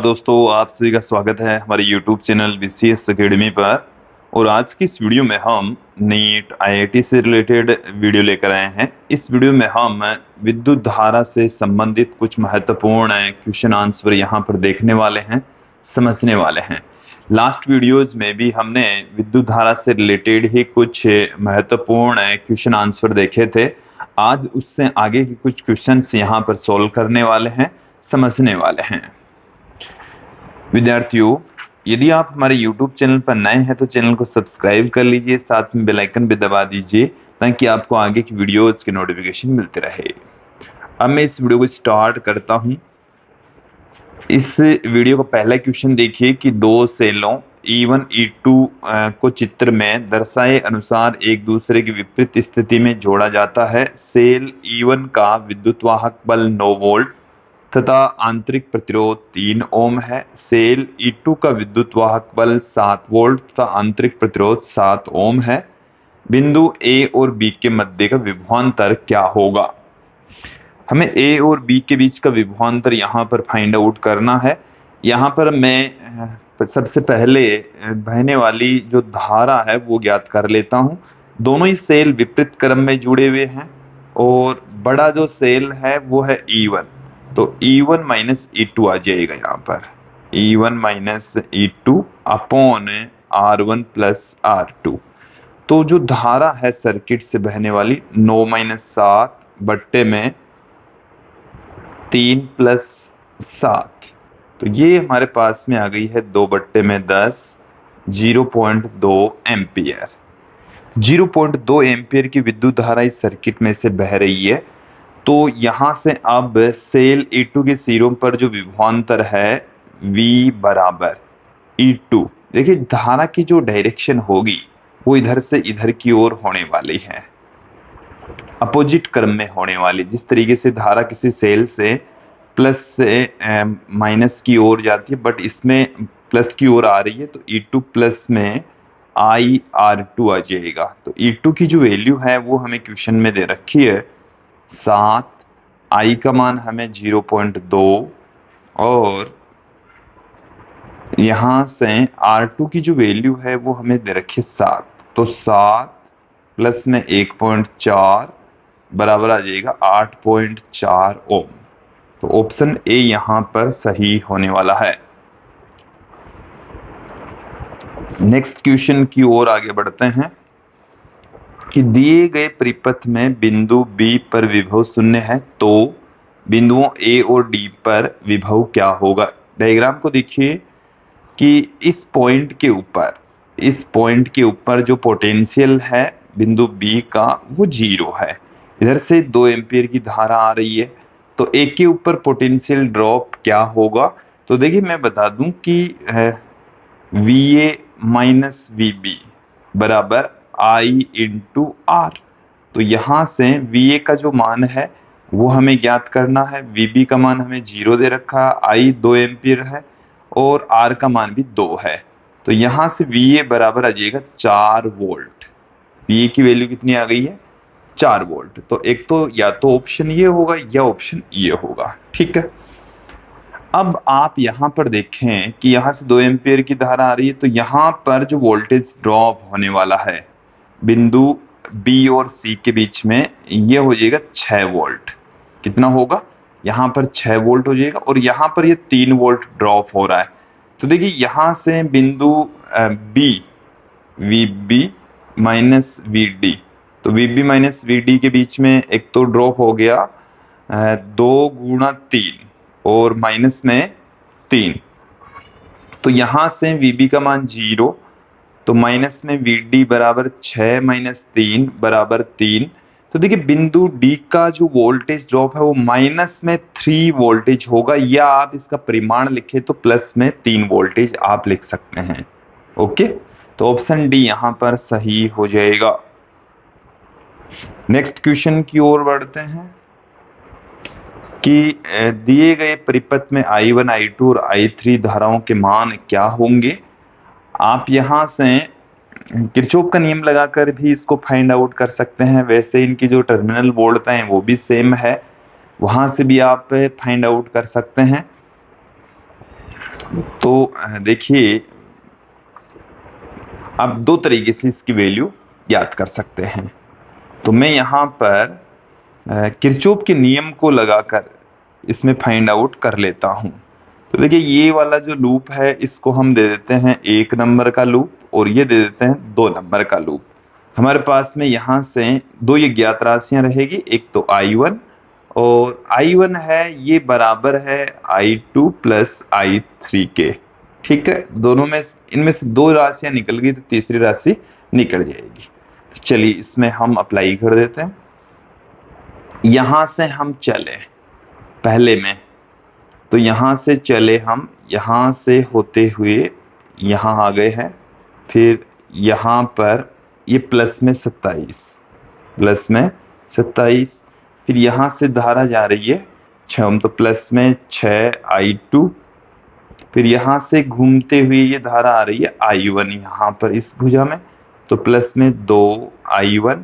दोस्तों, आप सभी का स्वागत है हमारे YouTube चैनल BCS एकेडमी पर। और आज की इस वीडियो में हम नीट IIT से रिलेटेड वीडियो लेकर आए हैं। इस वीडियो में हम विद्युत धारा से संबंधित कुछ महत्वपूर्ण क्वेश्चन आंसर यहाँ पर देखने वाले हैं, समझने वाले हैं। लास्ट वीडियोज में भी हमने विद्युत धारा से रिलेटेड ही कुछ महत्वपूर्ण क्वेश्चन आंसर देखे थे। आज उससे आगे के कुछ क्वेश्चन यहाँ पर सोल्व करने वाले हैं, समझने वाले हैं। विद्यार्थियों, यदि आप हमारे YouTube चैनल पर नए हैं तो चैनल को सब्सक्राइब कर लीजिए, साथ में बेल आइकन भी दबा दीजिए ताकि आपको आगे की वीडियोस के नोटिफिकेशन मिलते रहे। अब मैं इस वीडियो को स्टार्ट करता हूं। इस वीडियो का पहला क्वेश्चन देखिए कि दो सेलों E1 E2 को चित्र में दर्शाए अनुसार एक दूसरे की विपरीत स्थिति में जोड़ा जाता है। सेल E1 का विद्युत वाहक बल 9 वोल्ट तथा आंतरिक प्रतिरोध 3 ओम है। सेल E2 का विद्युत वाहक बल 7 वोल्ट तथा आंतरिक प्रतिरोध 7 ओम है। बिंदु A और B के मध्य का विभवांतर क्या होगा? हमें A और B के बीच का विभवांतर यहाँ पर फाइंड आउट करना है। यहाँ पर मैं सबसे पहले बहने वाली जो धारा है वो ज्ञात कर लेता हूँ। दोनों ही सेल विपरीत क्रम में जुड़े हुए हैं और बड़ा जो सेल है वो है E1, तो E1 माइनस E2 आ जाएगा यहाँ पर। E1 minus E2 upon R1 plus R2। तो जो धारा है सर्किट से बहने वाली 9 माइनस 7 बट्टे में 3 प्लस 7, तो ये हमारे पास में आ गई है 2 बट्टे में 10, 0.2 एम्पियर। 0.2 एम्पियर की विद्युत धारा इस सर्किट में से बह रही है। तो यहां से अब सेल E2 के सिरों पर जो विभवांतर है V बराबर E2, देखिए धारा की जो डायरेक्शन होगी वो इधर से इधर की ओर होने वाली है, अपोजिट क्रम में होने वाली। जिस तरीके से धारा किसी सेल से प्लस से माइनस की ओर जाती है, बट इसमें प्लस की ओर आ रही है, तो E2 प्लस में IR2 आ जाएगा। तो E2 की जो वैल्यू है वो हमें क्वेश्चन में दे रखी है 7, I का मान हमें 0.2 और यहां से R2 की जो वैल्यू है वो हमें दे रखी है 7। तो 7 प्लस में 1.4 बराबर आ जाएगा 8.4 ओम। तो ऑप्शन ए यहां पर सही होने वाला है। नेक्स्ट क्वेश्चन की ओर आगे बढ़ते हैं कि दिए गए परिपथ में बिंदु B पर विभव 0 है, तो बिंदुओं A और D पर विभव क्या होगा? डायग्राम को देखिए कि इस पॉइंट के ऊपर जो पोटेंशियल है बिंदु B का वो 0 है। इधर से 2 एम्पियर की धारा आ रही है, तो A के ऊपर पोटेंशियल ड्रॉप क्या होगा? तो देखिए मैं बता दूं कि VA माइनस VB बराबर I इंटू R। तो यहां से VA का जो मान है वो हमें ज्ञात करना है। VB का मान हमें 0 दे रखा है, I 2 एम्पियर है और R का मान भी 2 है। तो यहां से VA बराबर आ जाएगा 4 वोल्ट। VA की वैल्यू कितनी आ गई है? 4 वोल्ट। तो एक तो या तो ऑप्शन ये होगा या ऑप्शन ये होगा, ठीक है। अब आप यहां पर देखें कि यहां से 2 एम्पियर की धारा आ रही है, तो यहां पर जो वोल्टेज ड्रॉप होने वाला है बिंदु B और C के बीच में, ये हो जाएगा 6 वोल्ट। कितना होगा? यहाँ पर 6 वोल्ट हो जाएगा और यहाँ पर ये 3 वोल्ट ड्रॉप हो रहा है। तो देखिए यहाँ से बिंदु B VB माइनस VD, तो VB माइनस VD के बीच में एक तो ड्रॉप हो गया 2 गुणा 3 और माइनस में 3, तो यहां से VB का मान 0, तो माइनस में VD बराबर 6 माइनस 3 बराबर 3। तो देखिए बिंदु D का जो वोल्टेज ड्रॉप है वो माइनस में 3 वोल्टेज होगा, या आप इसका परिमाण लिखे तो प्लस में 3 वोल्टेज आप लिख सकते हैं। ओके, तो ऑप्शन डी यहां पर सही हो जाएगा। नेक्स्ट क्वेश्चन की ओर बढ़ते हैं कि दिए गए परिपथ में I1, I2 और I3 धाराओं के मान क्या होंगे? आप यहां से किरचॉफ का नियम लगाकर भी इसको फाइंड आउट कर सकते हैं। वैसे इनकी जो टर्मिनल वोल्टता है वो भी सेम है, वहां से भी आप फाइंड आउट कर सकते हैं। तो देखिए आप दो तरीके से इसकी वैल्यू याद कर सकते हैं। तो मैं यहाँ पर किरचॉफ के नियम को लगाकर इसमें फाइंड आउट कर लेता हूँ। तो देखिए ये वाला जो लूप है इसको हम दे देते हैं 1 नंबर का लूप और ये दे देते हैं 2 नंबर का लूप। हमारे पास में यहाँ से दो ये ज्ञात राशियां रहेगी, एक तो I1 और I1 है ये बराबर है I2 प्लस I3 के। ठीक है, दोनों में इनमें से दो राशियां निकल गई तो तीसरी राशि निकल जाएगी। तो चलिए इसमें हम अप्लाई कर देते हैं। यहां से हम चले पहले में, तो यहां से चले हम, यहां से होते हुए यहां आ गए हैं, फिर यहां पर ये प्लस में 27, प्लस में 27, फिर यहां से धारा जा रही है 6 तो प्लस में 6I2, फिर यहां से घूमते हुए ये धारा आ रही है I1 यहां पर इस भुजा में, तो प्लस में 2I1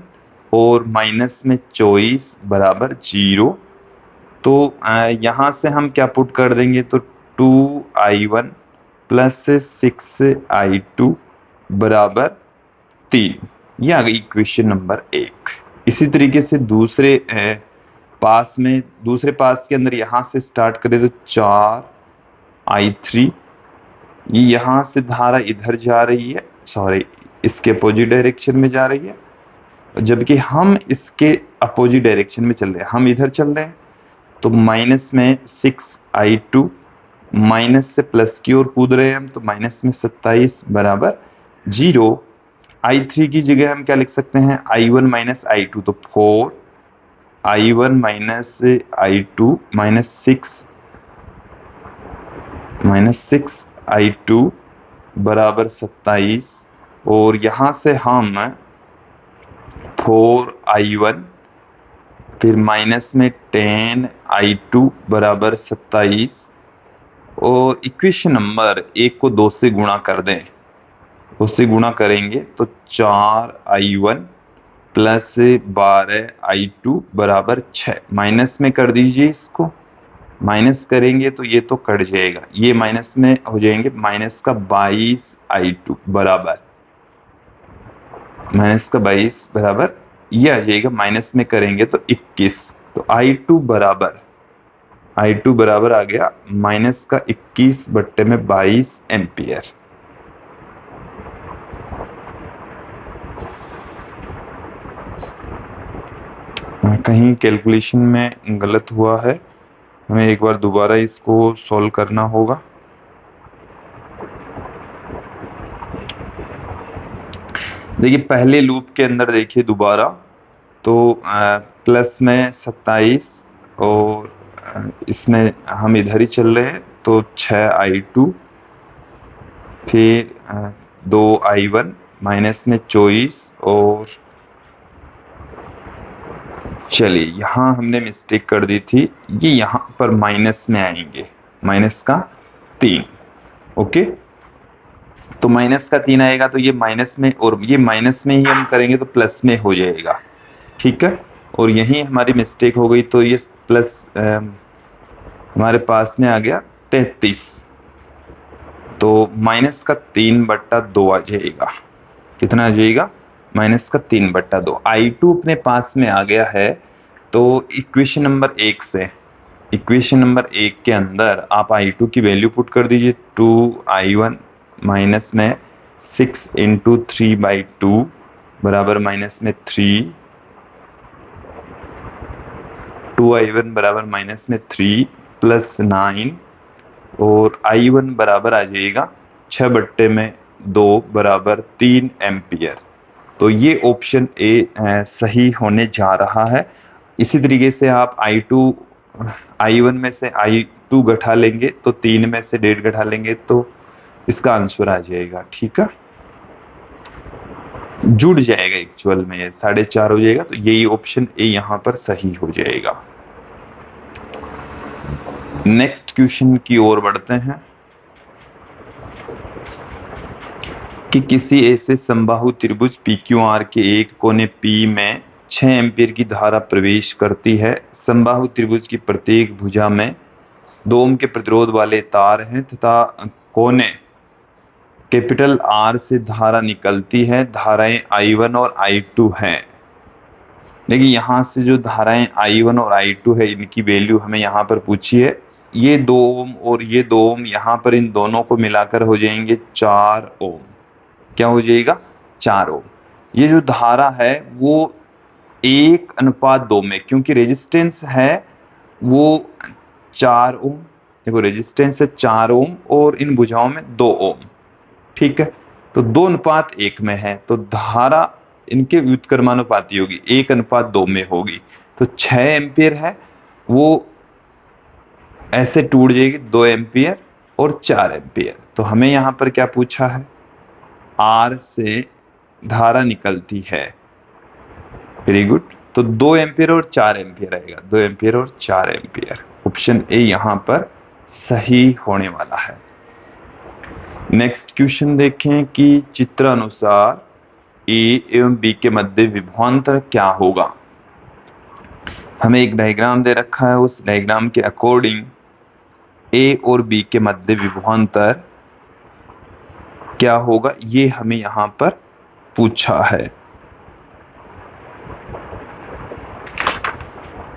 और माइनस में 24 बराबर 0। तो यहां से हम क्या पुट कर देंगे, तो 2I1 प्लस 6I2 बराबर 3। ये आ गई इक्वेशन नंबर 1। इसी तरीके से दूसरे पास के अंदर यहां से स्टार्ट करें तो 4I3, ये यहां से धारा इधर जा रही है, सॉरी इसके अपोजिट डायरेक्शन में जा रही है, जबकि हम इसके अपोजिट डायरेक्शन में चल रहे हैं, हम इधर चल रहे हैं। तो माइनस में 6I2, माइनस से प्लस की ओर कूद रहे हैं हम, तो माइनस में 27 बराबर 0। I3 की जगह हम क्या लिख सकते हैं, I1 माइनस I2, तो 4I1 minus I2 minus 6I2 बराबर 27, और यहां से हम 4I1 फिर माइनस में 10I2 बराबर 27, और इक्वेशन नंबर 1 को 2 से गुणा कर दें, 2 से गुणा करेंगे तो 4I1 प्लस 12I2 बराबर 6। माइनस में कर दीजिए, इसको माइनस करेंगे तो ये तो कट जाएगा, ये माइनस में हो जाएंगे, माइनस का 22I2 बराबर, माइनस का 22 बराबर ये आ जाएगा, माइनस में करेंगे तो 21। तो I2 बराबर आ गया माइनस का 21 बट्टे में 22 एम्पियर। कहीं कैलकुलेशन में गलत हुआ है, हमें एक बार दोबारा इसको सॉल्व करना होगा। देखिए पहले लूप के अंदर देखिए दोबारा, तो प्लस में 27 और इसमें हम इधर ही चल रहे हैं, तो 6I2 फिर 2I1 माइनस में 24, और चलिए यहाँ हमने मिस्टेक कर दी थी, ये यहाँ पर माइनस में आएंगे, माइनस का 3। ओके, तो माइनस का 3 आएगा, तो ये माइनस में, और ये माइनस में ही हम करेंगे तो प्लस में हो जाएगा। ठीक है, और यही हमारी मिस्टेक हो गई, तो ये प्लस हमारे पास में आ गया 33, तो माइनस का 3/2 आ जाएगा। कितना आ जाएगा, माइनस का 3/2। I2 अपने पास में आ गया है, तो इक्वेशन नंबर 1 से, इक्वेशन नंबर 1 के अंदर आप I2 की वैल्यू पुट कर दीजिए, 2I1 माइनस में 6 इंटू 3/2 बराबर माइनस में 3, 2I1 बराबर माइनस में 3 प्लस 9, और I1 बराबर आ जाएगा 6/2 बराबर 3 एम्पियर। तो ये ऑप्शन ए सही होने जा रहा है। इसी तरीके से आप I1 में से I2 घटा लेंगे तो 3 में से 1.5 घटा लेंगे तो इसका आंसर आ जाएगा। ठीक है, जुड़ जाएगा, एक्चुअल में 4.5 हो जाएगा, तो यही ऑप्शन ए यहाँ पर सही हो जाएगा। नेक्स्ट क्वेश्चन की ओर बढ़ते हैं कि किसी ऐसे समबाहु त्रिभुज PQR के एक कोने P में 6 एम्पीयर की धारा प्रवेश करती है। समबाहु त्रिभुज की प्रत्येक भुजा में 2 ओम के प्रतिरोध वाले तार हैं तथा कोने कैपिटल R से धारा निकलती है। धाराएं I1 और I2 हैं। देखिए यहाँ से जो धाराएं I1 और I2 है इनकी वैल्यू हमें यहाँ पर पूछी है। ये 2 ओम और ये 2 ओम यहाँ पर इन दोनों को मिलाकर हो जाएंगे 4 ओम। क्या हो जाएगा? 4 ओम। ये जो धारा है वो 1:2 में, क्योंकि रेजिस्टेंस है वो 4 ओम। देखो रेजिस्टेंस है 4 ओम और इन भुजाओं में 2 ओम। ठीक है, तो 2:1 में है तो धारा इनके व्युत्क्रमानुपाती होगी, 1:2 में होगी। तो 6 एम्पियर है वो ऐसे टूट जाएगी 2 एम्पियर और 4 एम्पियर। तो हमें यहां पर क्या पूछा है? R से धारा निकलती है। Very good. तो 2 एम्पियर और 4 एम्पियर आएगा, 2 एम्पियर और 4 एम्पियर। ऑप्शन ए यहां पर सही होने वाला है। नेक्स्ट क्वेश्चन देखें कि चित्रानुसार ए एवं बी के मध्य विभवांतर क्या होगा। हमें एक डायग्राम दे रखा है, उस डायग्राम के अकॉर्डिंग ए और बी के मध्य विभवांतर क्या होगा ये हमें यहां पर पूछा है।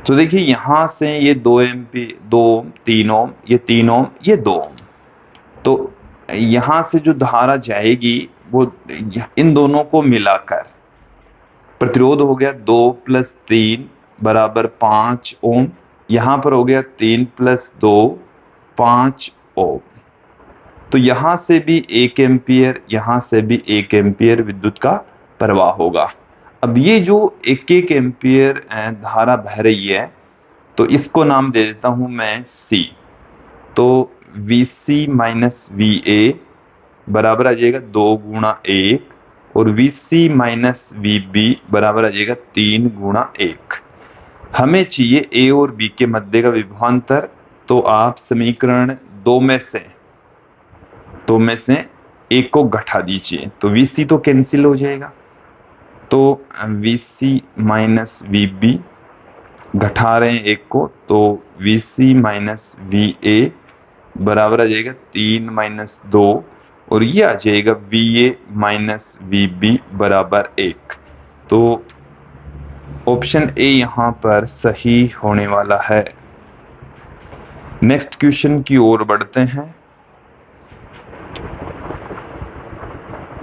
तो देखिए यहां से ये 2 एम्पीयर, 2 ओम, 3 ओम, ये 3 ओम, ये 2 ओम। तो यहां से जो धारा जाएगी वो इन दोनों को मिलाकर प्रतिरोध हो गया 2 + 3 = 5 ओम। यहां पर हो गया 3 + 2 5 ओम। तो यहां से भी 1 एम्पियर, यहां से भी 1 एम्पियर विद्युत का प्रवाह होगा। अब ये जो 1-1 एम्पियर धारा बह रही है तो इसको नाम दे देता हूं मैं C। तो VC - VA बराबर आ जाएगा 2 × 1 और VC - VB बराबर आ जाएगा 3 × 1। हमें चाहिए A और B के मध्य का विभवांतर। तो आप समीकरण 2 में से एक को घटा दीजिए तो VC तो कैंसिल हो जाएगा। तो VC - VB घटा रहे हैं एक को, तो VC - VA बराबर आ जाएगा 3 - 2 और ये आ जाएगा VA - VB बराबर 1। तो ऑप्शन ए यहां पर सही होने वाला है। नेक्स्ट क्वेश्चन की ओर बढ़ते हैं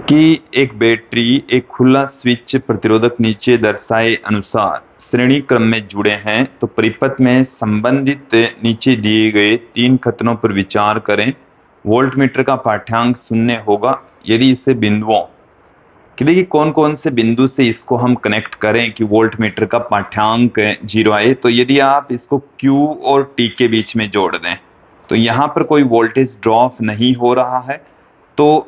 कि एक बैटरी एक खुला स्विच प्रतिरोधक नीचे दर्शाए अनुसार श्रेणी क्रम में जुड़े हैं तो परिपथ में संबंधित नीचे दिए गए 3 कथनों पर विचार करें। वोल्टमीटर का पाठ्यांक 0 होगा यदि इसे बिंदुओं कि देखिए कौन कौन से बिंदु से इसको हम कनेक्ट करें कि वोल्टमीटर का पाठ्यांक 0 आए। तो यदि आप इसको Q और T के बीच में जोड़ दें तो यहां पर कोई वोल्टेज ड्रॉप नहीं हो रहा है तो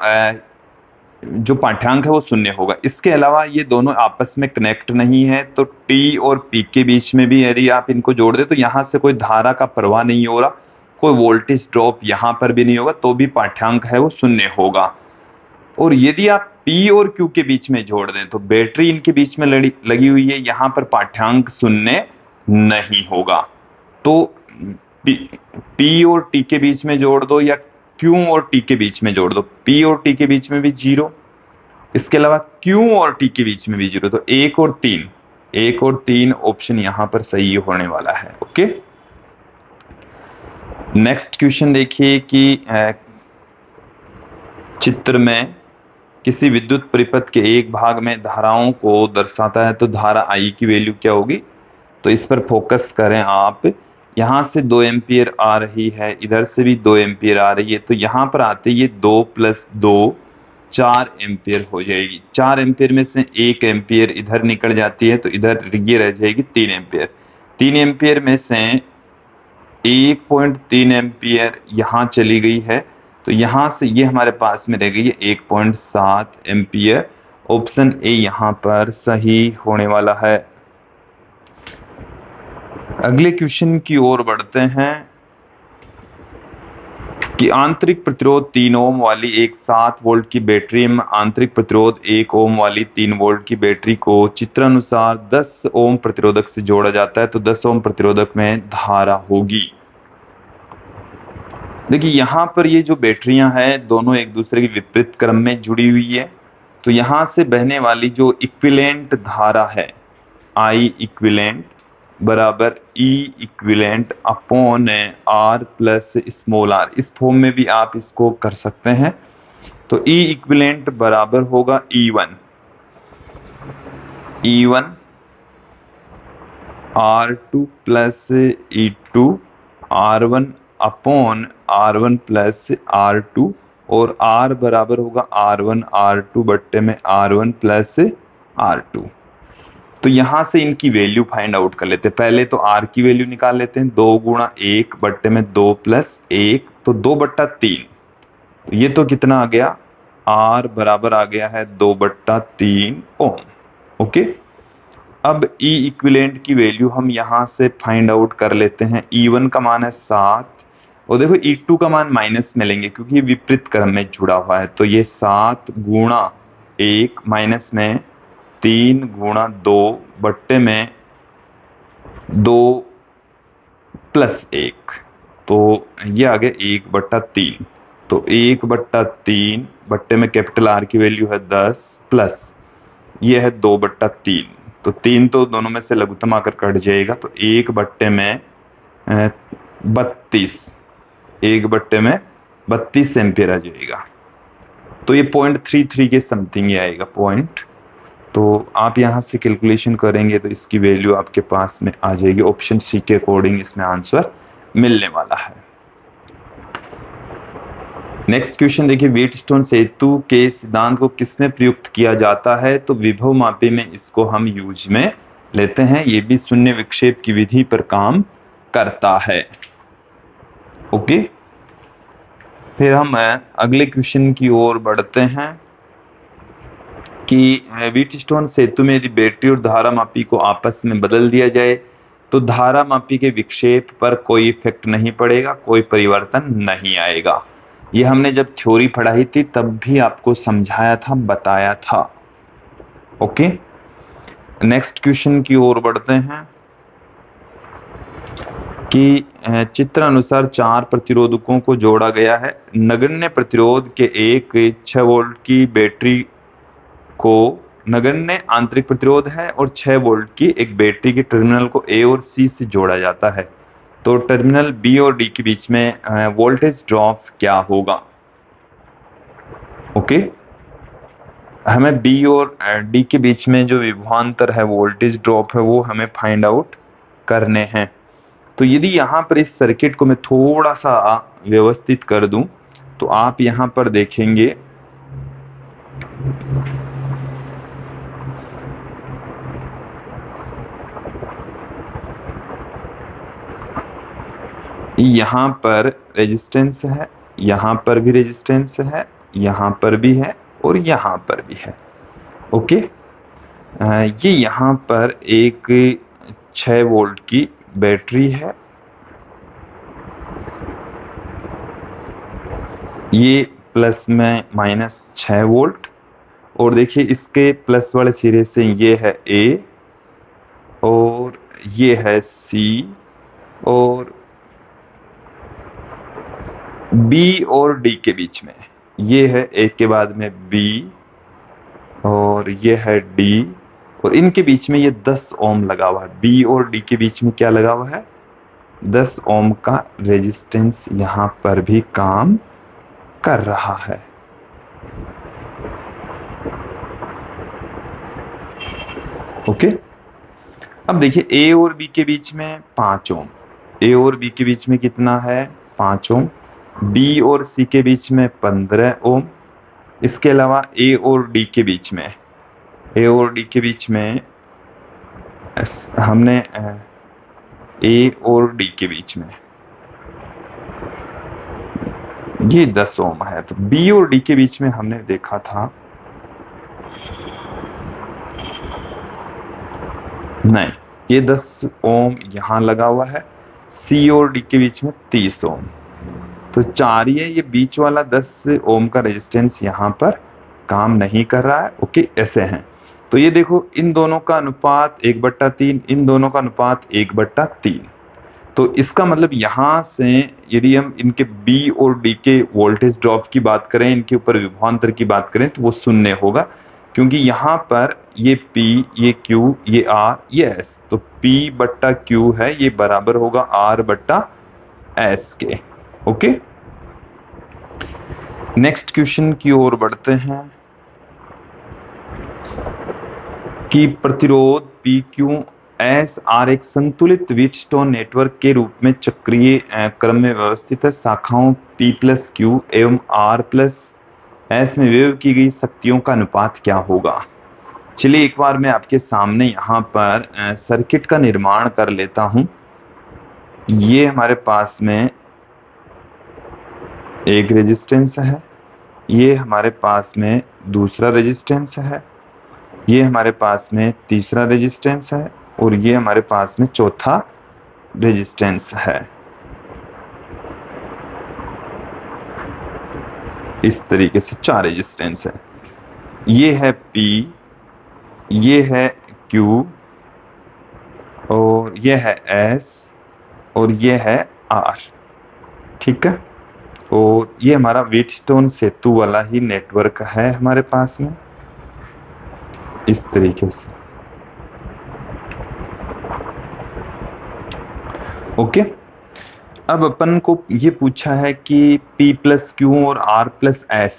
जो पाठ्यांक है वो 0 होगा। इसके अलावा ये दोनों आपस में कनेक्ट नहीं है तो T और P के बीच में भी यदि आप इनको जोड़ दे तो यहां से कोई धारा का प्रवाह नहीं हो रहा, कोई वोल्टेज ड्रॉप यहां पर भी नहीं होगा, तो भी पाठ्यांक है वो 0 होगा। और यदि आप P और Q के बीच में जोड़ दें तो बैटरी इनके बीच में लगी हुई है, यहां पर पाठ्यांक 0 नहीं होगा। तो P और T के बीच में जोड़ दो या Q और T के बीच में जोड़ दो, P और T के बीच में भी 0, इसके अलावा Q और T के बीच में भी 0। तो 1 और 3 ऑप्शन यहां पर सही होने वाला है। ओके, नेक्स्ट क्वेश्चन देखिए कि चित्र में किसी विद्युत परिपथ के एक भाग में धाराओं को दर्शाता है तो धारा I की वैल्यू क्या होगी। तो इस पर फोकस करें आप। यहां से 2 एम्पियर आ रही है, इधर से भी 2 एम्पियर आ रही है, तो यहां पर आते ये 2 + 2 4 एम्पियर हो जाएगी। 4 एम्पियर में से 1 एम्पियर इधर निकल जाती है तो इधर ये रह जाएगी 3 एम्पियर। 3 एम्पियर में से 1.3 एम्पियर यहां चली गई है तो यहां से ये हमारे पास में रह गई है 1.7 एम्पियर। ऑप्शन ए यहां पर सही होने वाला है। अगले क्वेश्चन की ओर बढ़ते हैं कि आंतरिक प्रतिरोध 3 ओम वाली एक 7 वोल्ट की बैटरी में आंतरिक प्रतिरोध 1 ओम वाली 3 वोल्ट की बैटरी को चित्रानुसार 10 ओम प्रतिरोधक से जोड़ा जाता है तो 10 ओम प्रतिरोधक में धारा होगी। देखिए यहाँ पर ये जो बैटरियां हैं दोनों एक दूसरे के विपरीत क्रम में जुड़ी हुई है, तो यहाँ से बहने वाली जो इक्विवेलेंट धारा है आई इक्विवेलेंट बराबर E equivalent upon R plus small r, इस फॉर्म में भी आप इसको कर सकते हैं। तो ई इक्विवेलेंट बराबर होगा E one R2 plus E2 R1 upon R1 plus R2, और R बराबर होगा R1 R2 बट्टे में R1 प्लस R2। तो यहां से इनकी वैल्यू फाइंड आउट कर लेते हैं। पहले तो R की वैल्यू निकाल लेते हैं, 2 गुणा 1 बट्टे में 2 प्लस 1, तो 2/3। तो ये तो कितना आ गया, R बराबर आ गया है 2/3 ओम। ओके, अब E इक्विवेलेंट की वैल्यू हम यहां से फाइंड आउट कर लेते हैं। E1 का मान है 7, और देखो E2 का मान माइनस में लेंगे क्योंकि ये विपरीत क्रम में जुड़ा हुआ है। तो ये 7 गुणा 1 माइनस में 3 गुणा 2 बट्टे में 2 प्लस 1, तो ये आ गया 1/3। तो 1/3 बट्टे में कैपिटल R की वैल्यू है 10 प्लस ये है 2/3। तो 3 तो दोनों में से लघुत्तम आकर कट जाएगा, तो 1/32, 1/32 एम्पियर आ जाएगा। तो ये 0.33 के समथिंग ही आएगा पॉइंट। तो आप यहाँ से कैलकुलेशन करेंगे तो इसकी वैल्यू आपके पास में आ जाएगी। ऑप्शन सी के अकॉर्डिंग इसमें आंसर मिलने वाला है। नेक्स्ट क्वेश्चन देखिए, व्हीटस्टोन सेतु के सिद्धांत को किसमें प्रयुक्त किया जाता है? तो विभव मापी में इसको हम यूज में लेते हैं। ये भी शून्य विक्षेप की विधि पर काम करता है। ओके, फिर हम अगले क्वेश्चन की ओर बढ़ते हैं कि व्हीटस्टोन सेतु में यदि बैटरी और धारा मापी को आपस में बदल दिया जाए तो धारा मापी के विक्षेप पर कोई इफेक्ट नहीं पड़ेगा, कोई परिवर्तन नहीं आएगा। ये हमने जब थ्योरी पढ़ाई थी तब भी आपको समझाया था, बताया था। ओके, नेक्स्ट क्वेश्चन की ओर बढ़ते हैं कि चित्र अनुसार 4 प्रतिरोधकों को जोड़ा गया है। नगण्य प्रतिरोध के एक 6 वोल्ट की बैटरी को नगण्य आंतरिक प्रतिरोध है और 6 वोल्ट की एक बैटरी के टर्मिनल को A और C से जोड़ा जाता है। तो टर्मिनल B और D के बीच में वोल्टेज ड्रॉप क्या होगा? ओके, हमें B और D के बीच में जो विभवांतर है, वोल्टेज ड्रॉप है, वो हमें फाइंड आउट करने हैं। तो यदि यहाँ पर इस सर्किट को मैं थोड़ा सा व्यवस्थित कर दूं तो आप यहाँ पर देखेंगे यहाँ पर रेजिस्टेंस है, यहाँ पर भी रेजिस्टेंस है, यहाँ पर भी है और यहाँ पर भी है। ओके, ये यहाँ पर एक 6 वोल्ट की बैटरी है, ये प्लस में माइनस 6 वोल्ट, और देखिए इसके प्लस वाले सिरे से ये है A और ये है C, और B और D के बीच में ये है A के बाद में B और ये है D, और इनके बीच में ये 10 ओम लगा हुआ है। B और D के बीच में क्या लगा हुआ है? 10 ओम का रेजिस्टेंस यहाँ पर भी काम कर रहा है। ओके, अब देखिए A और B के बीच में 5 ओम, A और B के बीच में कितना है? 5 ओम। B और C के बीच में 15 ओम। इसके अलावा A और D के बीच में, A और D के बीच में हमने A और D के बीच में ये 10 ओम है। तो B और D के बीच में हमने देखा था, नहीं, ये 10 ओम यहां लगा हुआ है। C और D के बीच में 30 ओम, तो 4 ये बीच वाला 10 ओम का रेजिस्टेंस यहाँ पर काम नहीं कर रहा है। ओके, ऐसे हैं। तो ये देखो इन दोनों का अनुपात 1/3, इन दोनों का अनुपात 1/3। तो इसका मतलब यहाँ से यदि हम इनके बी और डी के वोल्टेज ड्रॉप की बात करें, इनके ऊपर विभवांतर की बात करें, तो वो शून्य होगा, क्योंकि यहाँ पर ये P, ये Q, ये R, ये S, तो P बट्टा Q है, ये बराबर होगा R बट्टा S के। ओके, नेक्स्ट क्वेश्चन की ओर बढ़ते हैं कि प्रतिरोध PQS R एक संतुलित व्हीटस्टोन नेटवर्क के रूप में चक्रीय क्रम में व्यवस्थित है। शाखाओं P प्लस Q एवं R प्लस S में व्यय की गई शक्तियों का अनुपात क्या होगा। चलिए एक बार मैं आपके सामने यहाँ पर सर्किट का निर्माण कर लेता हूँ। ये हमारे पास में एक रेजिस्टेंस है, ये हमारे पास में दूसरा रेजिस्टेंस है, ये हमारे पास में तीसरा रेजिस्टेंस है, और ये हमारे पास में चौथा रेजिस्टेंस है। इस तरीके से 4 रेजिस्टेंस है। ये है P, ये है Q, और ये है S, और ये है R। ठीक है, और ये हमारा व्हीटस्टोन सेतु वाला ही नेटवर्क है हमारे पास में, इस तरीके से। ओके, अब अपन को ये पूछा है कि P प्लस Q और R प्लस S,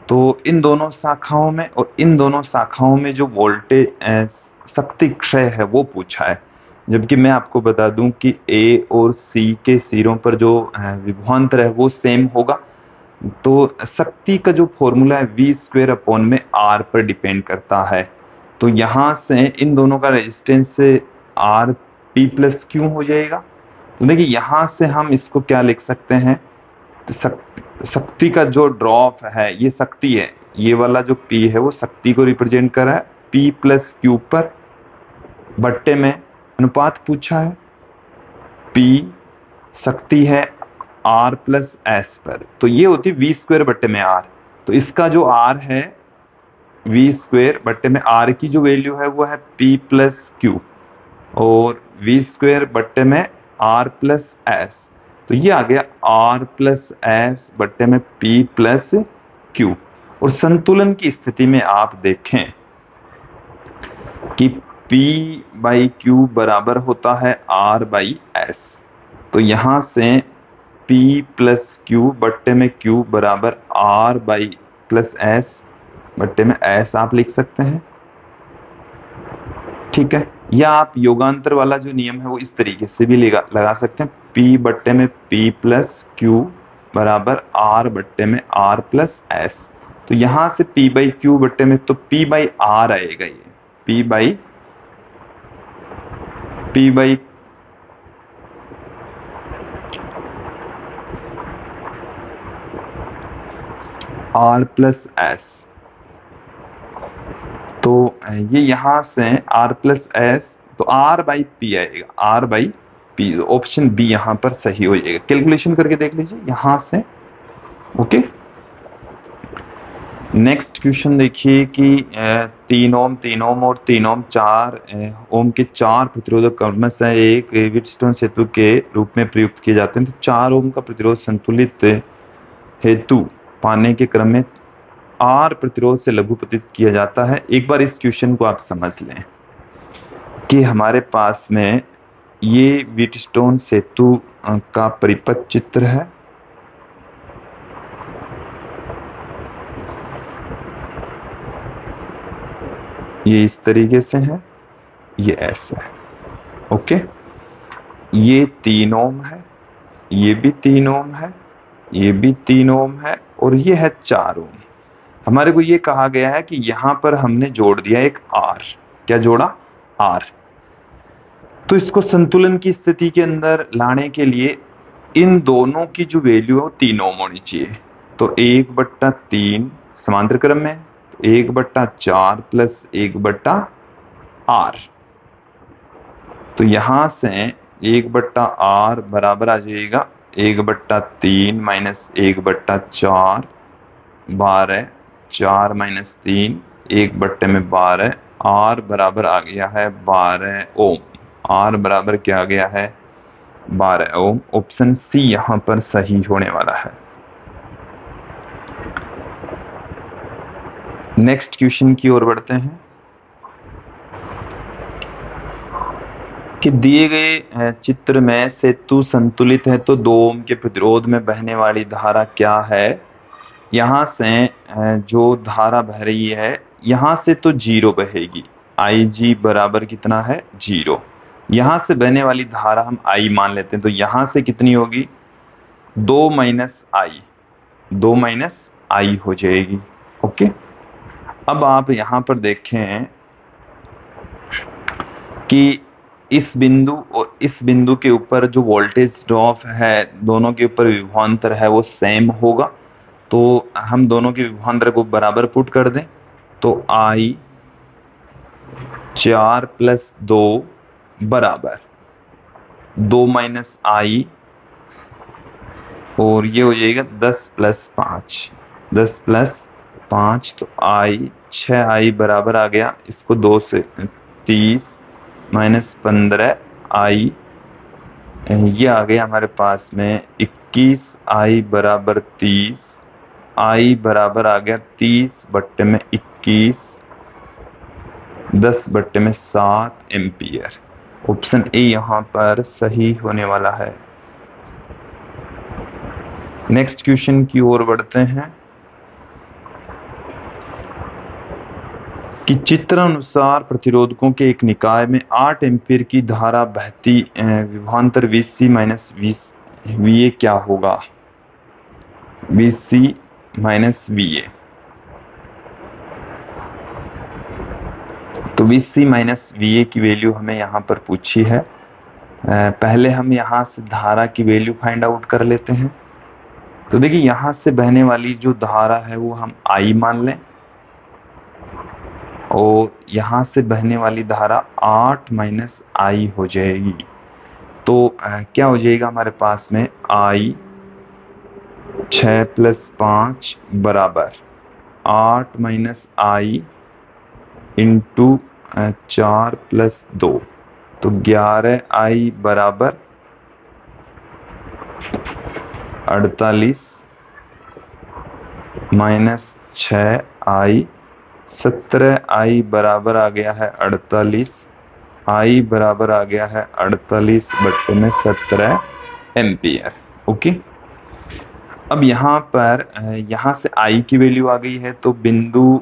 तो इन दोनों शाखाओं में और इन दोनों शाखाओं में जो वोल्टेज शक्ति क्षय है वो पूछा है। जबकि मैं आपको बता दूं कि A और C के सिरों पर जो विभवांतर है वो सेम होगा, तो शक्ति का जो फॉर्मूला है V स्क्वायर अपॉन में R पर डिपेंड करता है। तो यहाँ से इन दोनों का रेजिस्टेंस से R P प्लस Q हो जाएगा। तो देखिए यहाँ से हम इसको क्या लिख सकते हैं, शक्ति का जो ड्रॉप है ये शक्ति है, ये वाला जो P है वो शक्ति को रिप्रेजेंट कर रहा है P प्लस Q पर, बट्टे में अनुपात पूछा है, P शक्ति है R प्लस S पर, तो ये होती है V स्क्वायर बट्टे में R। तो इसका जो R है V स्क्वायर बट्टे में R की जो वैल्यू है वो है P प्लस Q, और V स्क्वायर बट्टे में R प्लस S, तो ये आ गया R प्लस S बट्टे में P प्लस Q। और संतुलन की स्थिति में आप देखें कि P बाई Q बराबर होता है R बाई S, तो यहां से P प्लस Q बट्टे में Q बराबर R बाई प्लस S बट्टे में S आप लिख सकते हैं। ठीक है, या आप योगांतर वाला जो नियम है वो इस तरीके से भी लगा सकते हैं, P बट्टे में P प्लस Q बराबर R बट्टे में R प्लस S। तो यहां से P बाई Q बट्टे में तो P बाई R आएगा, ये P by R plus S। तो ये यहां से R प्लस S, तो R बाई P आएगा, R by P। Option B यहां पर सही हो जाएगा। कैलकुलेशन करके देख लीजिए यहां से। ओके, नेक्स्ट क्वेश्चन देखिए कि 3 ओम, 3 ओम और 3 ओम 4 ओम के 4 प्रतिरोधक क्रमशः एक व्हीटस्टोन सेतु के रूप में प्रयुक्त किए जाते हैं। तो 4 ओम का प्रतिरोध संतुलित हेतु पाने के क्रम में R प्रतिरोध से लघुपतित किया जाता है। एक बार इस क्वेश्चन को आप समझ लें कि हमारे पास में ये व्हीटस्टोन सेतु का परिपथ चित्र है। ये इस तरीके से है, ये ऐसा है। ओके, ये 3 ओम है, ये भी 3 ओम है, ये भी 3 ओम है, और ये है 4 ओम। हमारे को ये कहा गया है कि यहां पर हमने जोड़ दिया एक R। क्या जोड़ा? R। तो इसको संतुलन की स्थिति के अंदर लाने के लिए इन दोनों की जो वैल्यू है वो 3 ओम होनी चाहिए। तो 1/3 समांतर क्रम में, 1/4 प्लस 1/R। तो यहां से 1/R बराबर आ जाएगा 1/3 माइनस 1/4, 12, 4 माइनस 3, 1/12। R बराबर आ गया है 12 ओम। R बराबर क्या आ गया है 12 ओम। ऑप्शन सी यहाँ पर सही होने वाला है। नेक्स्ट क्वेश्चन की ओर बढ़ते हैं कि दिए गए चित्र में सेतु संतुलित है तो 2 ओम के प्रतिरोध में बहने वाली धारा क्या है। यहाँ से जो धारा बह रही है यहाँ से तो 0 बहेगी, IG बराबर कितना है 0। यहाँ से बहने वाली धारा हम I मान लेते हैं, तो यहाँ से कितनी होगी 2 माइनस आई, 2 माइनस आई हो जाएगी। ओके, अब आप यहाँ पर देखें कि इस बिंदु और इस बिंदु के ऊपर जो वोल्टेज ड्रॉप है, दोनों के ऊपर विभवांतर है वो सेम होगा, तो हम दोनों के विभवांतर को बराबर पुट कर दें तो I 4 प्लस 2 बराबर 2 माइनस आई, और ये हो जाएगा 10 प्लस 5, 10 प्लस 5 तो आई 6I बराबर आ गया, इसको 2 से 30 माइनस 15 आई, ये आ गया हमारे पास में 21I बराबर 30, आई बराबर आ गया 30 बट्टे में 21, 10 बट्टे में 7 एम्पियर। ऑप्शन ए यहाँ पर सही होने वाला है। नेक्स्ट क्वेश्चन की ओर बढ़ते हैं कि चित्र अनुसार प्रतिरोधकों के एक निकाय में 8 एम्पीयर की धारा बहती विभवांतर VC माइनस VA क्या होगा। VC माइनस VA, तो VC माइनस VA की वैल्यू हमें यहाँ पर पूछी है। पहले हम यहाँ से धारा की वैल्यू फाइंड आउट कर लेते हैं। तो देखिए यहाँ से बहने वाली जो धारा है वो हम I मान लें, और यहाँ से बहने वाली धारा 8 माइनस आई हो जाएगी। तो क्या हो जाएगा हमारे पास में I 6 प्लस 5 बराबर 8 माइनस आई इंटू 4 प्लस 2, तो 11I बराबर 48 माइनस 6I, 17I बराबर आ गया है 48, I बराबर आ गया है 48 बट्टे में 17 एम्पियर। ओके, अब यहाँ पर यहाँ से I की वैल्यू आ गई है, तो बिंदु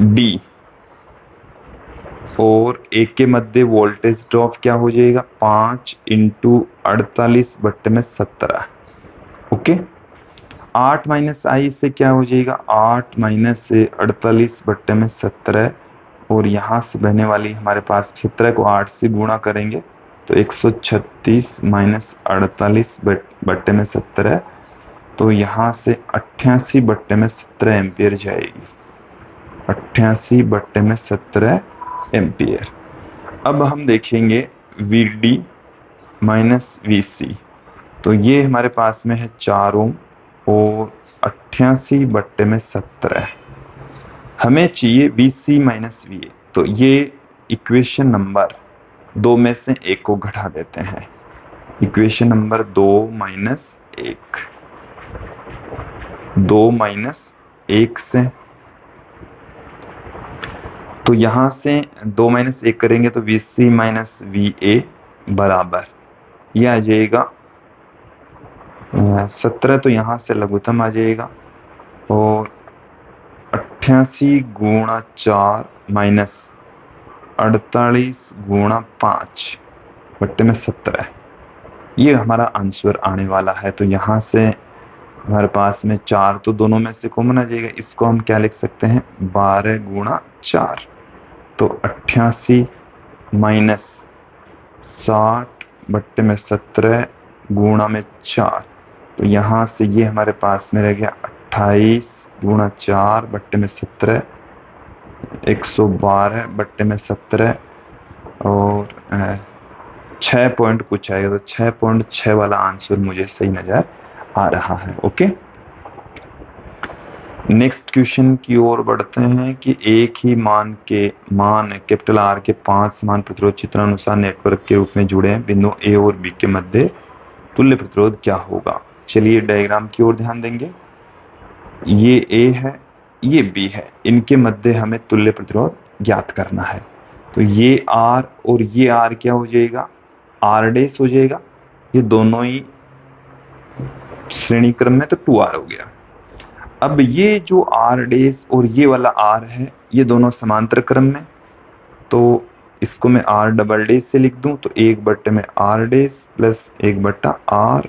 B और A के मध्य वोल्टेज ड्रॉप क्या हो जाएगा 5 इंटू 48 बट्टे में 17। ओके, 8 माइनस आई से क्या हो जाएगा 8 माइनस से 48 बट्टे में 17, और यहाँ से बहने वाली हमारे पास 17 को 8 से गुणा करेंगे तो 136 माइनस 48 बट्टे में 17, तो यहाँ से 88 बट्टे में 17 एम्पियर जाएगी, 88 बट्टे में 17 एम्पियर। अब हम देखेंगे VD माइनस VC, तो ये हमारे पास में है 4 ओम और 88 बट्टे में 17, हमें चाहिए VC माइनस VA। तो ये इक्वेशन नंबर 2 में से एक को घटा देते हैं, इक्वेशन नंबर 2 माइनस 1, 2 माइनस 1 से, तो यहां से 2 माइनस 1 करेंगे तो VC माइनस VA बराबर ये आ जाएगा 17, तो यहाँ से लघुत्तम आ जाएगा, और 88 गुणा 4 माइनस 48 गुणा 5 बट्टे में 17, ये हमारा आंसर आने वाला है। तो यहाँ से हमारे पास में 4 तो दोनों में से कॉमन आ जाएगा, इसको हम क्या लिख सकते हैं 12 गुणा 4, तो 88 माइनस 60 बट्टे में 17 गुणा में 4, तो यहाँ से ये हमारे पास में रह गया 28 गुणा 4 बट्टे में 17, 112 बट्टे में 17, और 6 पॉइंट कुछ आएगा, तो 6.6 वाला आंसर मुझे सही नजर आ रहा है। ओके, नेक्स्ट क्वेश्चन की ओर बढ़ते हैं कि एक ही मान कैपिटल आर के 5 समान प्रतिरोध चित्रानुसार नेटवर्क के रूप में जुड़े हैं। बिंदु ए और बी के मध्य तुल्य प्रतिरोध क्या होगा? चलिए डायग्राम की ओर ध्यान देंगे। ये ए है, ये बी है, इनके मध्य हमें तुल्य प्रतिरोध ज्ञात करना है। तो ये आर और ये आर क्या हो जाएगा? आर डैश हो जाएगा। ये दोनों ही श्रेणी क्रम में, तो 2r हो गया। अब ये जो आर डैश और ये वाला आर है, ये दोनों समांतर क्रम में, तो इसको मैं आर डबल डैश से लिख दूं तो 1 में are dash plus 1/r,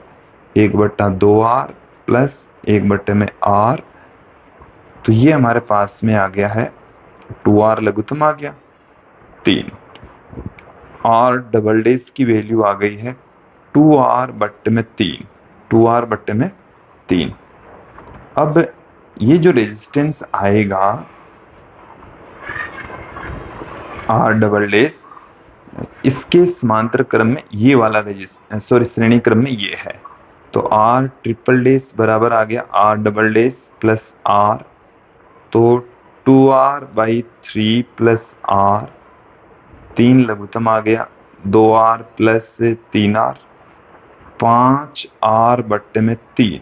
1/2r plus 1 में आर। तो ये हमारे पास में आ गया है 2r लघुत्तम आ गया 3। आर डबल डैश की वैल्यू आ गई है 2r/3, 2r/3। अब ये जो रेजिस्टेंस आएगा आर डबल डैश, इसके समांतर क्रम में ये वाला श्रेणी क्रम में ये है, तो आर ट्रिपल डैश बराबर आ गया R double dash plus R, तो 2r/3 प्लस आर, 3 लघुत्तम आ गया 2r plus 3r, 5r/3।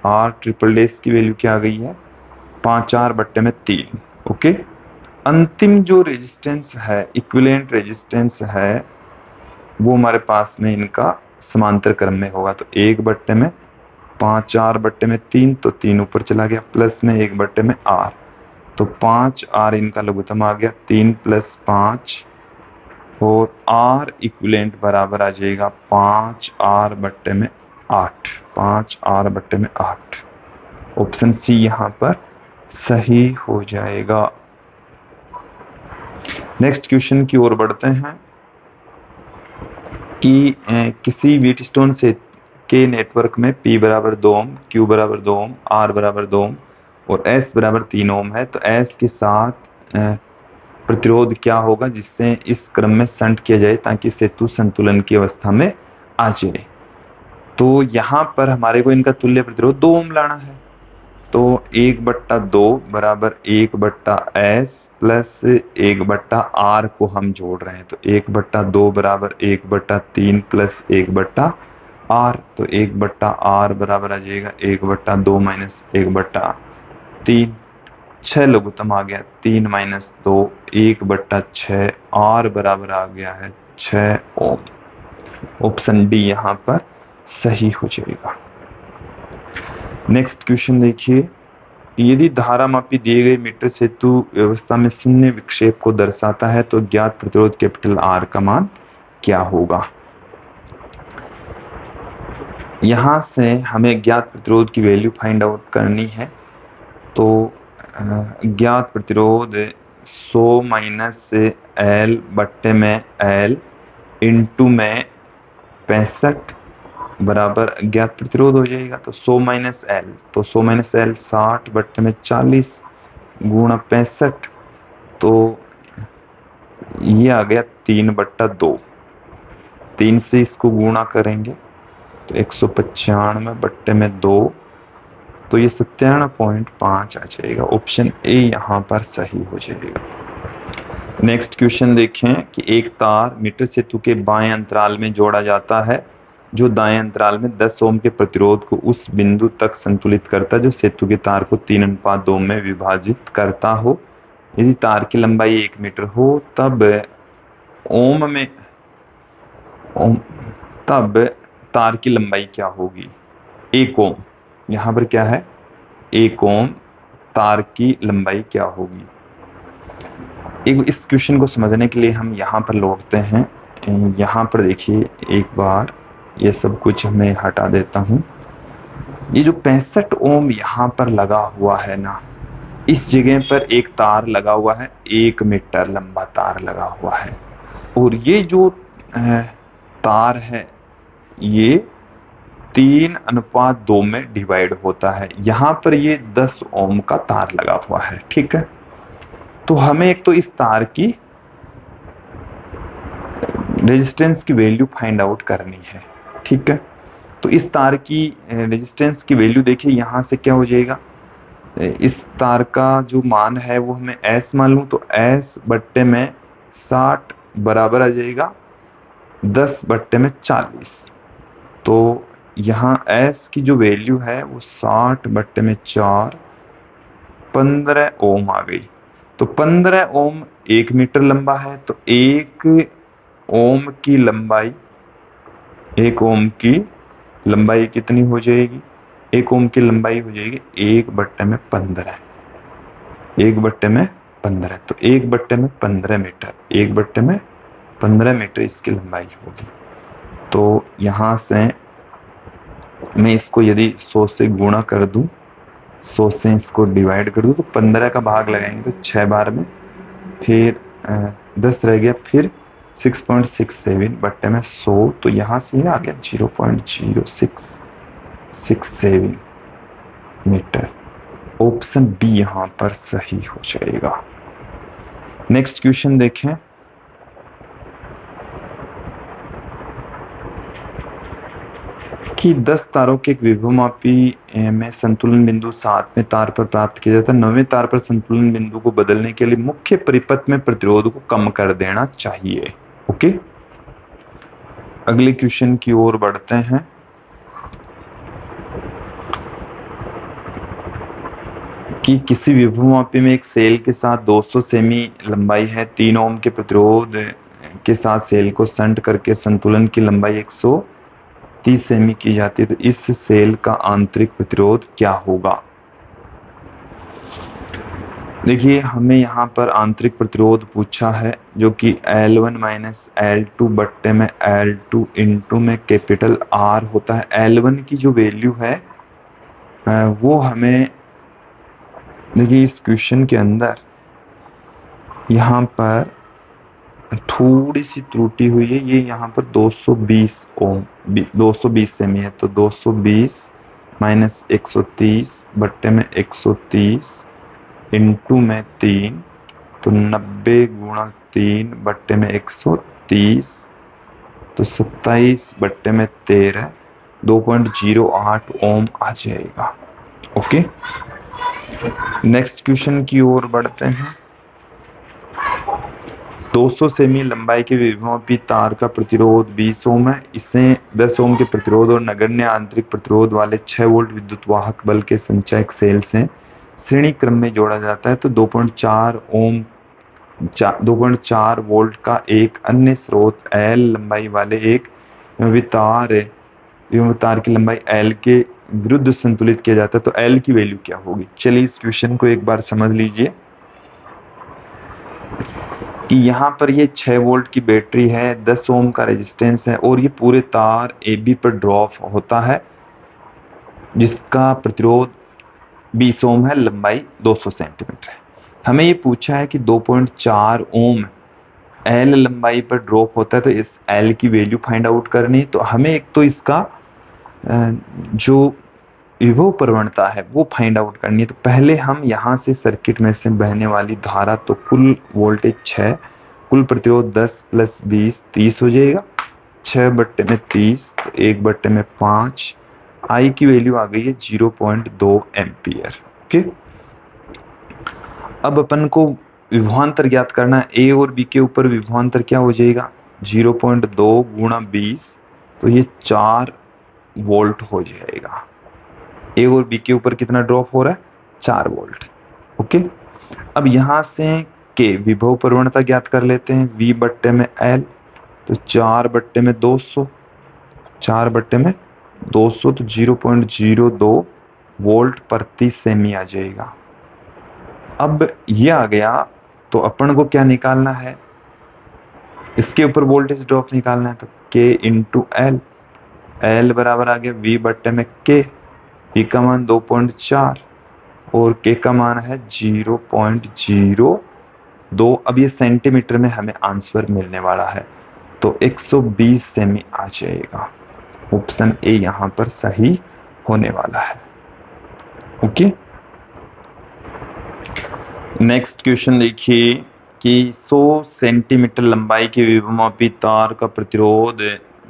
R triple dash की वैल्यू क्या आ गई है? 5r/3। ओके, अंतिम जो रेजिस्टेंस है, इक्विवेलेंट रेजिस्टेंस है, वो हमारे पास में इनका समांतर क्रम में होगा। तो 1/5r/3, तो 3 ऊपर चला गया, प्लस में 1/r, तो 5r इनका लघुत्तम आ गया 3 + 5, और r इक्विवेलेंट बराबर आ जाएगा 5r/8, 5r/8। ऑप्शन सी यहाँ पर सही हो जाएगा। नेक्स्ट क्वेश्चन की ओर बढ़ते हैं कि किसी व्हीटस्टोन से के नेटवर्क में P = 2 ओम, Q = 2 ओम, R = 2 ओम और S = 3 ओम है, तो S के साथ प्रतिरोध क्या होगा जिससे इस क्रम में शंट किया जाए ताकि सेतु संतुलन की अवस्था में आ जाए? तो यहाँ पर हमारे को इनका तुल्य प्रतिरोध 2 ओम लाना है, तो 1/2 बराबर 1/S प्लस 1/R को हम जोड़ रहे हैं, तो 1/2 बराबर 1/3 प्लस 1/R, तो 1/R बराबर आ जाएगा 1/2 माइनस 1/3, 6 लघुत्तम आ गया 3 - 2, 1/6, R बराबर आ गया है 6 ओम। ऑप्शन डी यहाँ पर सही हो जाएगा। नेक्स्ट क्वेश्चन देखिए, यदि धारामापी दिए गए मीटर सेतु व्यवस्था में शून्य विक्षेप को दर्शाता है तो ज्ञात प्रतिरोध कैपिटल आर का मान क्या होगा? यहां से हमें ज्ञात प्रतिरोध की वैल्यू फाइंड आउट करनी है। तो ज्ञात प्रतिरोध 100 - L बट्टे में L इंटू में 65 बराबर ज्ञात प्रतिरोध हो जाएगा। तो 100 - L, तो 100 - L 60 बट्टे में 40 गुणा 65, तो ये आ गया 3/2। 3 से इसको गुणा करेंगे तो 195 बट्टे में 2, तो ये 97.5 आ जाएगा। ऑप्शन ए यहाँ पर सही हो जाएगा। नेक्स्ट क्वेश्चन देखें कि एक तार मीटर सेतु के बाएं अंतराल में जोड़ा जाता है जो दाएं अंतराल में 10 ओम के प्रतिरोध को उस बिंदु तक संतुलित करता है जो सेतु के तार को 3:2 में विभाजित करता हो। यदि तार की लंबाई 1 मीटर हो तब तार की लंबाई क्या होगी? 1 ओम। यहाँ पर क्या है? 1 ओम तार की लंबाई क्या होगी? इस क्वेश्चन को समझने के लिए हम यहाँ पर लौटते हैं। यहाँ पर देखिए, एक बार ये सब कुछ मैं हटा देता हूँ। ये जो 65 ओम यहाँ पर लगा हुआ है ना, इस जगह पर एक तार लगा हुआ है, 1 मीटर लंबा तार लगा हुआ है, और ये जो तार है ये 3:2 में डिवाइड होता है। यहाँ पर ये 10 ओम का तार लगा हुआ है, ठीक है। तो हमें एक तो इस तार की रेजिस्टेंस की वैल्यू फाइंड आउट करनी है, ठीक है। तो इस तार की रेजिस्टेंस की वैल्यू देखिए, यहाँ से क्या हो जाएगा, इस तार का जो मान है वो हमें S मान लूँ तो S बट्टे में 60 बराबर आ जाएगा 10/40। तो यहाँ S की जो वैल्यू है वो 60/4 15 ओम आ गई। तो 15 ओम 1 मीटर लंबा है, तो 1 ओम की लंबाई कितनी हो जाएगी? 1 ओम की लंबाई हो जाएगी 1/15। 1/15, तो 1/15 मीटर, 1/15 मीटर इसकी लंबाई होगी। तो यहां से मैं इसको यदि 100 से गुणा कर दूं, 100 से इसको डिवाइड कर दूं, तो 15 का भाग लगाएंगे तो 6 बार में, फिर 10 रह गया, फिर 6.67 बट्टे में 100, तो यहां से ये आ गया 0.0667 मीटर। ऑप्शन बी यहां पर सही हो जाएगा। नेक्स्ट क्वेश्चन देखें। कि 10 तारों के एक विभवमापी में संतुलन बिंदु 7वें तार पर प्राप्त किया जाता है। 9वें तार पर संतुलन बिंदु को बदलने के लिए मुख्य परिपथ में प्रतिरोध को कम कर देना चाहिए। ओके, अगले क्वेश्चन की ओर बढ़ते हैं। कि किसी विभवमापी में एक सेल के साथ 200 सेमी लंबाई है, 3 ओम के प्रतिरोध के साथ सेल को शंट करके संतुलन की लंबाई 130 सेमी की जाती है, तो इस सेल का आंतरिक प्रतिरोध क्या होगा? देखिए, हमें यहाँ पर आंतरिक प्रतिरोध पूछा है, जो कि L1 माइनस L2 बट्टे में L2 इंटू में कैपिटल R होता है। L1 की जो वैल्यू है वो हमें, देखिए इस क्वेश्चन के अंदर यहाँ पर थोड़ी सी त्रुटि हुई है। ये यहाँ पर 220 ओम 220 सेमी है, तो 220 माइनस 130 बट्टे में 130 इंटू में 3, तो 90 गुणा 3 बट्टे में 130, तो 27 बट्टे में 13, 2.08 ओम आ जाएगा। ओके, नेक्स्ट क्वेश्चन की ओर बढ़ते हैं। 200 सेमी लंबाई के विभवमापी तार का प्रतिरोध 20 ओम है। इसे 10 ओम के प्रतिरोध और नगण्य आंतरिक प्रतिरोध वाले 6 वोल्ट विद्युत वाहक बल के संचयक सेल से श्रेणी क्रम में जोड़ा जाता है। तो 2.4 वोल्ट का एक अन्य स्रोत L लंबाई वाले एक तार की लंबाई L के विरुद्ध संतुलित किया जाता है, तो L की वैल्यू क्या होगी? चलिए इस क्वेश्चन को एक बार समझ लीजिए। कि यहाँ पर ये 6 वोल्ट की बैटरी है, 10 ओम का रेजिस्टेंस है, और ये पूरे तार AB पर ड्रॉप होता है, जिसका प्रतिरोध 20 ओम है, लंबाई 200 सेंटीमीटर है। हमें ये पूछा है कि 2.4 ओम L लंबाई पर ड्रॉप होता है, तो इस L की वैल्यू फाइंड आउट करनी। तो हमें एक तो इसका जो विभव प्रवणता है वो फाइंड आउट करनी है। तो पहले हम यहाँ से सर्किट में से बहने वाली धारा, तो कुल वोल्टेज 6, कुल प्रतिरोध 10 प्लस 20 30 हो जाएगा। 6 बट्टे में 30, तो 1 बट्टे में 5, आई की वैल्यू आ गई है 0.2 एम्पियर। ओके, अब अपन को विभवांतर ज्ञात करना है। ए और बी के ऊपर विभवांतर क्या हो जाएगा? 0.2 गुणा 20, तो ये 4 वोल्ट हो जाएगा। ए और बी के ऊपर कितना ड्रॉप हो रहा है? 4 वोल्ट। ओके, अब यहां से के विभव प्रवणता ज्ञात कर लेते हैं। V बट्टे में L, तो 4 बट्टे में 200, 4 बट्टे में 200, तो 0.02 वोल्ट प्रति सेमी आ जाएगा। अब ये आ गया, तो अपन को क्या निकालना है? इसके ऊपर वोल्टेज ड्रॉप निकालना है, तो K इंटू L, L बराबर आ गया V बट्टे में K, V का मान 2.4 और K का मान है 0.02। अब ये सेंटीमीटर में हमें आंसर मिलने वाला है, तो 120 सेमी आ जाएगा। ऑप्शन ए यहां पर सही होने वाला है। ओके, नेक्स्ट क्वेश्चन देखिए कि 100 सेंटीमीटर लंबाई के विभवमापी तार का प्रतिरोध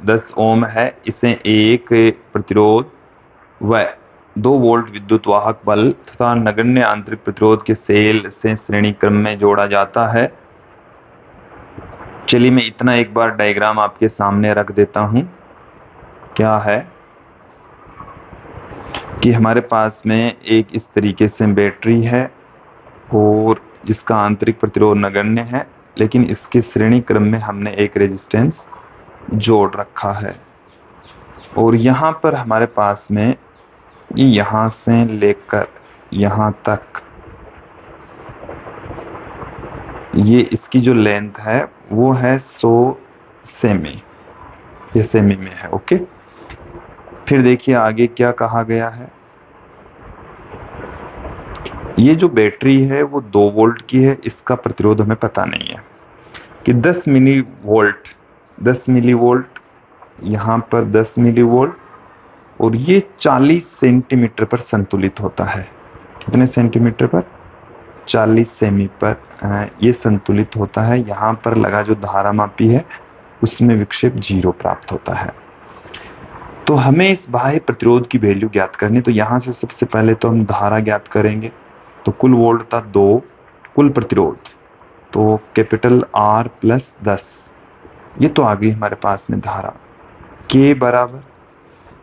10 ओम है। इसे एक प्रतिरोध व 2 वोल्ट विद्युत वाहक बल तथा नगण्य आंतरिक प्रतिरोध के सेल से श्रेणी क्रम में जोड़ा जाता है। चलिए मैं इतना एक बार डायग्राम आपके सामने रख देता हूं। क्या है कि हमारे पास में एक इस तरीके से बैटरी है और जिसका आंतरिक प्रतिरोध नगण्य है, लेकिन इसके श्रेणी क्रम में हमने एक रेजिस्टेंस जोड़ रखा है। और यहाँ पर हमारे पास में यहाँ से लेकर यहाँ तक ये इसकी जो लेंथ है वो है 100 सेमी, ये सेमी में है। ओके, फिर देखिए आगे क्या कहा गया है। ये जो बैटरी है वो 2 वोल्ट की है, इसका प्रतिरोध हमें पता नहीं है कि 10 मिली वोल्ट, 10 मिली वोल्ट, यहाँ पर 10 मिली वोल्ट, और ये 40 सेंटीमीटर पर संतुलित होता है। कितने सेंटीमीटर पर? 40 सेमी पर ये संतुलित होता है। यहाँ पर लगा जो धारा मापी है उसमें विक्षेप 0 प्राप्त होता है। तो हमें इस बाह्य प्रतिरोध की वैल्यू ज्ञात करनी, तो यहाँ से सबसे पहले तो हम धारा ज्ञात करेंगे। तो कुल वोल्ट था 2, कुल प्रतिरोध तो कैपिटल R प्लस 10, ये तो आ गई हमारे पास में धारा। K बराबर,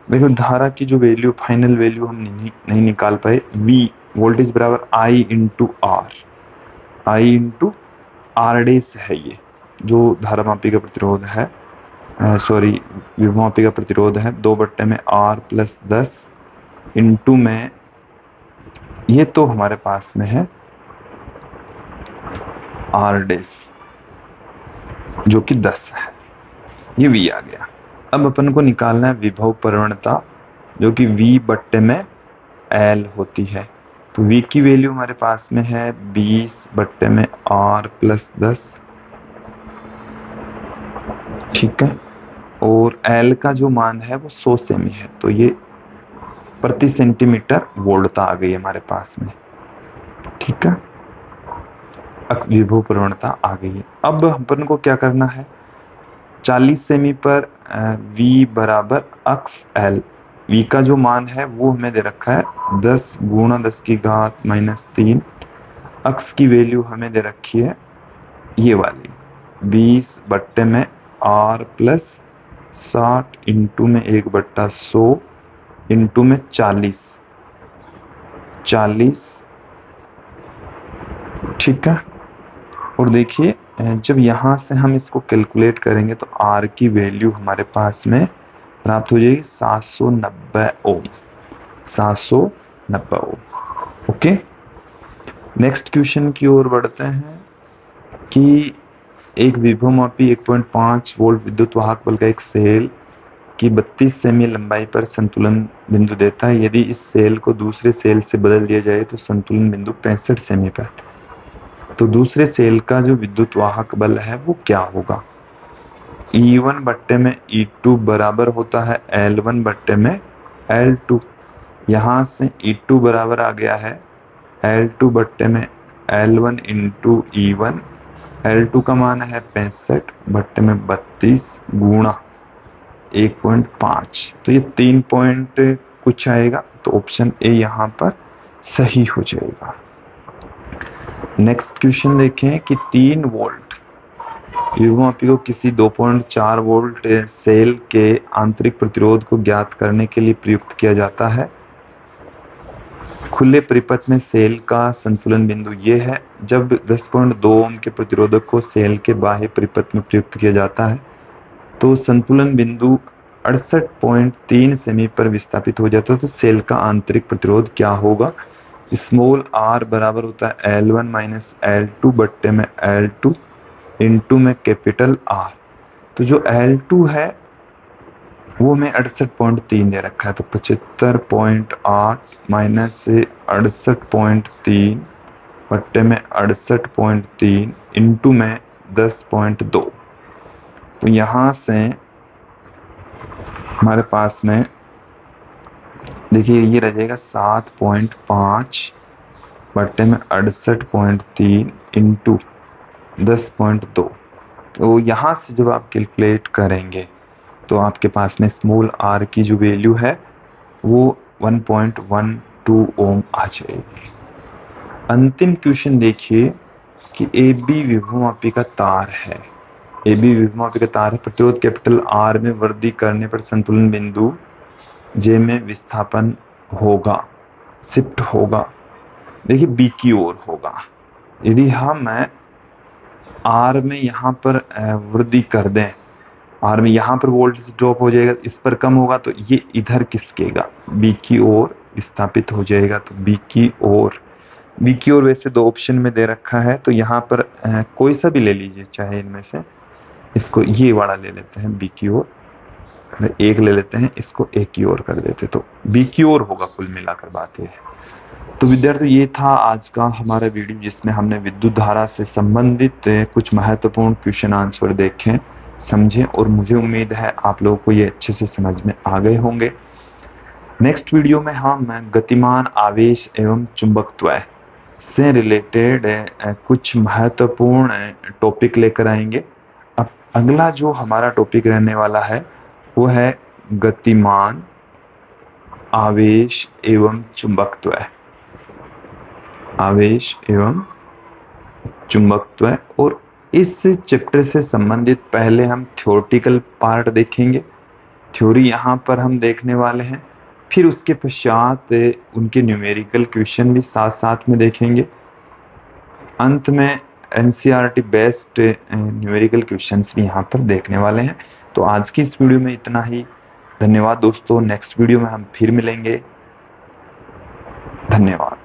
देखो धारा की जो वैल्यू, फाइनल वैल्यू हम नहीं निकाल पाए। V वोल्टेज बराबर I into R, I into R डेस है, ये जो धारा मापी का प्रतिरोध है, सॉरी विभव मापी का प्रतिरोध है। 2 में R प्लस 10 इंटू में ये तो हमारे पास में है R डेस जो कि 10 है, ये V आ गया। अब अपन को निकालना है विभव प्रवणता जो कि V में L होती है। तो V की वैल्यू हमारे पास में है 20 में R प्लस 10, ठीक है। और L का जो मान है वो 100 सेमी है, तो ये प्रति सेंटीमीटर वोल्टता आ गई हमारे पास में, ठीक है। विभव प्रवणता आ गई है। अब अपन को क्या करना है, 40 सेमी पर V बराबर अक्स L, V का जो मान है वो हमें दे रखा है 10 गुणा 10 की घात -3, अक्स की वैल्यू हमें दे रखी है ये वाली 20 में R प्लस 60 इंटू में 1/100 इंटू में 40, ठीक है। और देखिए जब यहां से हम इसको कैलकुलेट करेंगे तो R की वैल्यू हमारे पास में प्राप्त हो जाएगी 790 ओम, 790 ओम। ओके, नेक्स्ट क्वेश्चन की ओर बढ़ते हैं कि एक विभवमापी 1.5 वोल्ट विद्युत वाहक बल का एक सेल की 32 सेमी लंबाई पर संतुलन बिंदु देता है। यदि इस सेल को दूसरे सेल से बदल दिया जाए तो संतुलन बिंदु 65 सेमी पर, तो दूसरे सेल का जो विद्युत वाहक बल है वो क्या होगा। E1 में E2 बराबर होता है L1 में L2। यहां से E2 बराबर आ गया है L2 में L1 इंटू E1। L2 का मान है 65 में 32 गुणा 1.5, तो ये 3 पॉइंट कुछ आएगा, तो ऑप्शन ए यहाँ पर सही हो जाएगा। नेक्स्ट क्वेश्चन देखें कि 3 वोल्ट विभवमापी को किसी 2.4 वोल्ट सेल के आंतरिक प्रतिरोध को ज्ञात करने के लिए प्रयुक्त किया जाता है। खुले परिपथ में सेल का संतुलन बिंदु ये है। जब 10.2 ओम के प्रतिरोधक को सेल के बाह्य परिपथ में प्रयुक्त किया जाता है तो संतुलन बिंदु 68.3 सेमी पर विस्थापित हो जाता है, तो सेल का आंतरिक प्रतिरोध क्या होगा। स्मॉल r बराबर होता है L1 माइनस L2 में L2 इंटू में कैपिटल R। तो जो L2 है वो में 68.3 दे रखा है, तो 75.8 माइनस से 68.3 में 68.3 इंटू में 10.2, तो यहां से हमारे पास में देखिए ये रह जाएगा 7.5 में 68.3 इंटू 10.2। तो यहाँ से जब आप कैलकुलेट करेंगे तो आपके पास में स्मॉल r की जो वैल्यू है वो 1.12 ओम आ जाएगी। अंतिम क्वेश्चन देखिए कि ए बी विभवमापी का तार है। ए बी विभवमापी का तार है, प्रतिरोध कैपिटल आर में वृद्धि करने पर संतुलन बिंदु जे में विस्थापन होगा, शिफ्ट होगा। देखिए बी की ओर होगा। यदि हम आर में यहाँ पर वृद्धि कर दें, आर में यहाँ पर वोल्टेज ड्रॉप हो जाएगा, इस पर कम होगा तो ये इधर खिसकेगा, बी की ओर विस्थापित हो जाएगा। तो बी की ओर वैसे दो ऑप्शन में दे रखा है, तो यहाँ पर कोई सा भी ले लीजिए चाहे इनमें से। इसको ये वाला ले लेते हैं बी की ओर, एक ले लेते हैं, इसको ए की ओर कर देते, तो बी की ओर होगा कुल मिलाकर बात ये है। तो विद्यार्थी ये था आज का हमारा वीडियो, जिसमें हमने विद्युत धारा से संबंधित कुछ महत्वपूर्ण क्वेश्चन आंसर देखे, समझे, और मुझे उम्मीद है आप लोगों को ये अच्छे से समझ में आ गए होंगे। नेक्स्ट वीडियो में हम गतिमान आवेश एवं चुंबकत्व से रिलेटेड कुछ महत्वपूर्ण टॉपिक लेकर आएंगे। अब अगला जो हमारा टॉपिक रहने वाला है वो है गतिमान आवेश एवं चुंबकत्व, आवेश एवं चुंबकत्व। और इस चैप्टर से संबंधित पहले हम थ्योरेटिकल पार्ट देखेंगे, थ्योरी यहाँ पर हम देखने वाले हैं, फिर उसके पश्चात उनके न्यूमेरिकल क्वेश्चन भी साथ साथ में देखेंगे। अंत में एनसीईआरटी बेस्ड न्यूमेरिकल क्वेश्चंस भी यहाँ पर देखने वाले हैं। तो आज की इस वीडियो में इतना ही। धन्यवाद दोस्तों, नेक्स्ट वीडियो में हम फिर मिलेंगे। धन्यवाद।